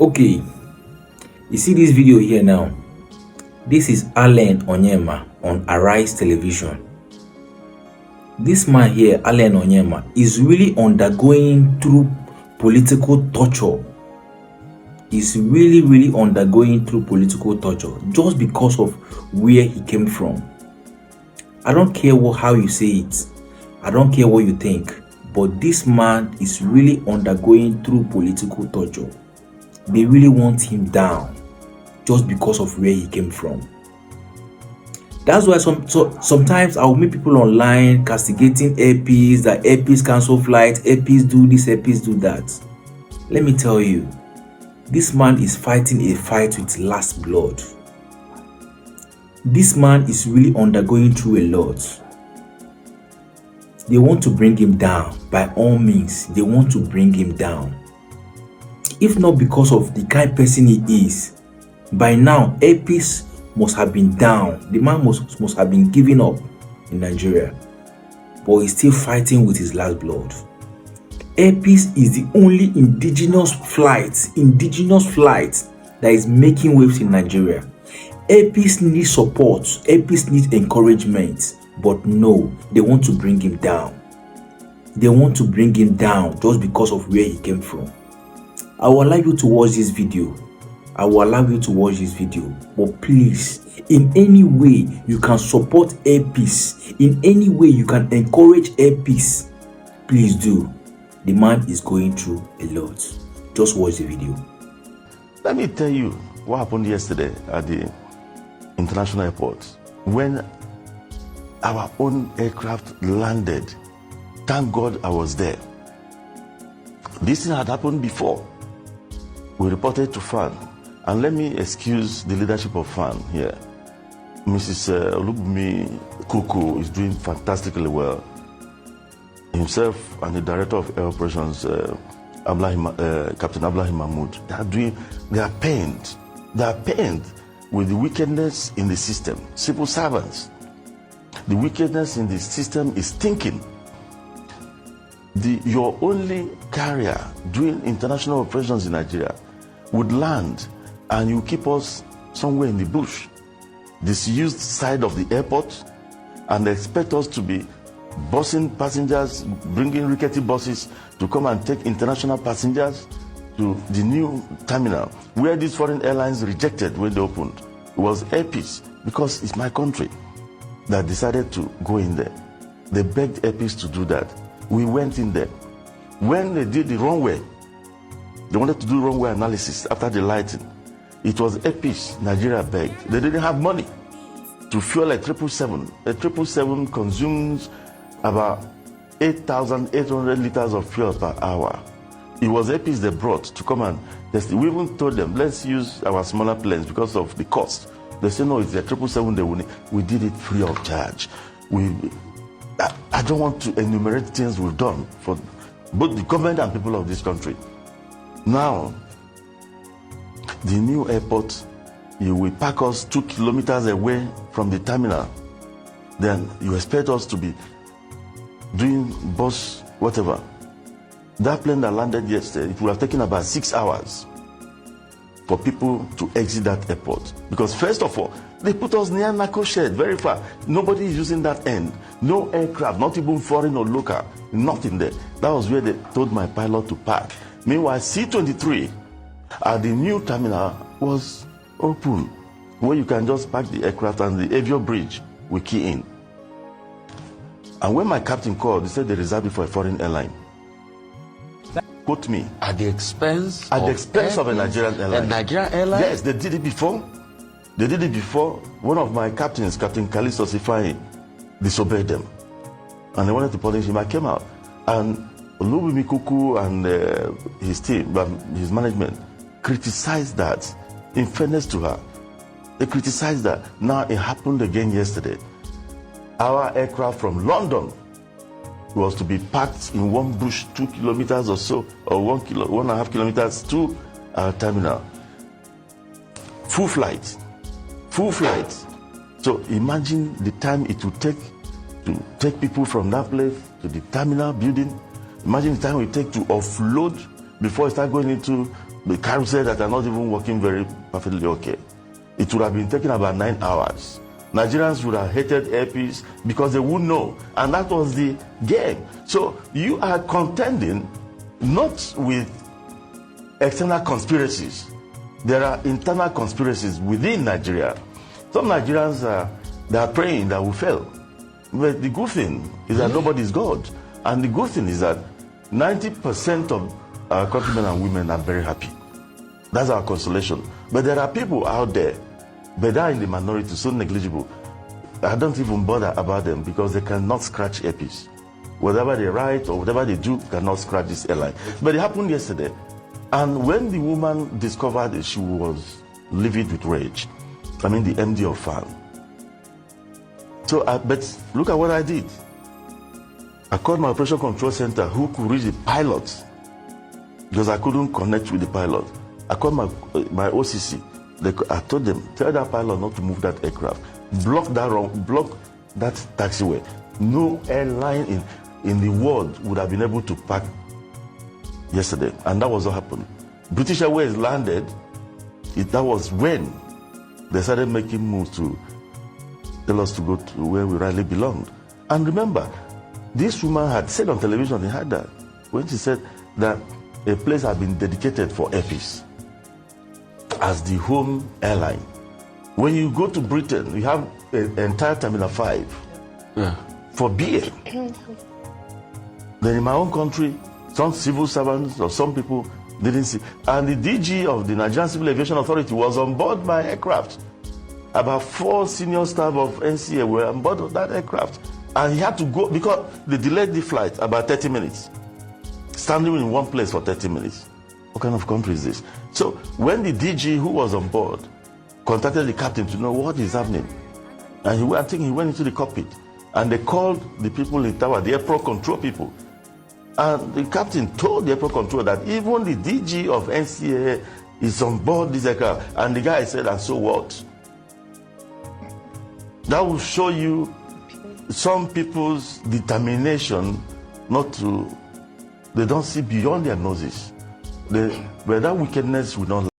Okay, you see this video here now. This is Allen Onyema on Arise Television. This man here, Allen Onyema, is really undergoing through political torture. He's really undergoing through political torture just because of where he came from. I don't care how you say it. I don't care what you think. But this man is really undergoing through political torture. They really want him down just because of where he came from. That's why sometimes I'll meet people online castigating APs, that APs cancel flights, APs do this, APs do that. Let me tell you, this man is fighting a fight with last blood. This man is really undergoing through a lot. They want to bring him down. By all means, they want to bring him down. If not because of the kind person he is, by now, APs must have been down. The man must have been giving up in Nigeria. But he's still fighting with his last blood. APs is the only indigenous flight that is making waves in Nigeria. APs need support. APs need encouragement. But no, they want to bring him down. They want to bring him down just because of where he came from. I will allow you to watch this video. But please, in any way you can support APs, in any way you can encourage APs, please do. The man is going through a lot. Just watch the video. Let me tell you what happened yesterday at the international airport when our own aircraft landed. Thank God I was there. This thing had happened before. We reported to FAN, and let me excuse the leadership of FAN here. Mrs. Olubunmi Kuku is doing fantastically well. Himself and the director of air operations, Captain Abdullahi Mahmoud, they are pained. They are pained with the wickedness in the system. Civil servants. The wickedness in the system is thinking. Your only carrier doing international operations in Nigeria would land and you keep us somewhere in the bush, disused side of the airport, and expect us to be busing passengers, bringing rickety buses to come and take international passengers to the new terminal where these foreign airlines rejected when they opened. It was APs, because it's my country, that decided to go in there. They begged APs to do that. We went in there. When they did the runway, they wanted to do runway analysis after the lighting. It was APs Nigeria begged. They didn't have money to fuel a 777. A 777 consumes about 8,800 liters of fuel per hour. It was APs they brought to come and test it. We even told them, let's use our smaller planes because of the cost. They said, no, it's the 777 they will need. We did it free of charge. I don't want to enumerate things we've done for both the government and people of this country. Now, the new airport, you will park us 2 kilometers away from the terminal. Then you expect us to be doing bus, whatever. That plane that landed yesterday, it would have taken about 6 hours for people to exit that airport. Because first of all, they put us near Nako Shed, very far. Nobody is using that end. No aircraft, not even foreign or local, nothing there. That was where they told my pilot to park. Meanwhile, C-23 at the new terminal was open, where you can just park the aircraft and the Avio Bridge will key in. And when my captain called, he said they reserved it for a foreign airline. Quote me. At the expense of a Nigerian airline. A Nigerian airline? Yes, they did it before. One of my captains, Captain Kalisto Sifai, disobeyed them. And they wanted to punish him. I came out. And Olubunmi Kuku and his team, his management, criticized that. In fairness to her, they criticized that. Now it happened again yesterday. Our aircraft from London was to be packed in one bush 2 kilometers or so, or 1.5 kilometers to our terminal. Full flight. So imagine the time it would take to take people from that place to the terminal building. Imagine the time it would take to offload before it start going into the carousel that are not even working very perfectly okay. It would have been taking about 9 hours. Nigerians would have hated airpeace because they would know, and that was the game. So you are contending not with external conspiracies. There are internal conspiracies within Nigeria. Some Nigerians they are praying that we fail. But the good thing is that nobody is God. And the good thing is that 90% of our countrymen and women are very happy. That's our consolation. But there are people out there, but they are in the minority, so negligible. I don't even bother about them because they cannot scratch airpeace. Whatever they write or whatever they do cannot scratch this airline. But it happened yesterday. And when the woman discovered that she was livid with rage, I mean the MD of FAN. So, but look at what I did. I called my operation control center who could reach the pilot because I couldn't connect with the pilot. I called my OCC. I told them, tell that pilot not to move that aircraft. Block that taxiway. No airline in the world would have been able to park yesterday. And that was what happened. British Airways landed. That was when they started making moves to tell us to go to where we rightly belonged. And remember, this woman had said on television, they had that, when she said that a place had been dedicated for airpeace as the home airline. When you go to Britain, you have an entire Terminal 5 for BA. Then in my own country, some civil servants or some people didn't see. And the DG of the Nigerian Civil Aviation Authority was on board my aircraft. About 4 senior staff of NCA were on board of that aircraft. And he had to go because they delayed the flight about 30 minutes. Standing in one place for 30 minutes. What kind of country is this? So when the DG who was on board contacted the captain to know what is happening, and I think he went into the cockpit, and they called the people in tower, the airport control people. And the captain told the airport control that even the DG of NCAA is on board this aircraft. And the guy said, and so what? That will show you some people's determination not to, they don't see beyond their noses. But that wickedness will not last.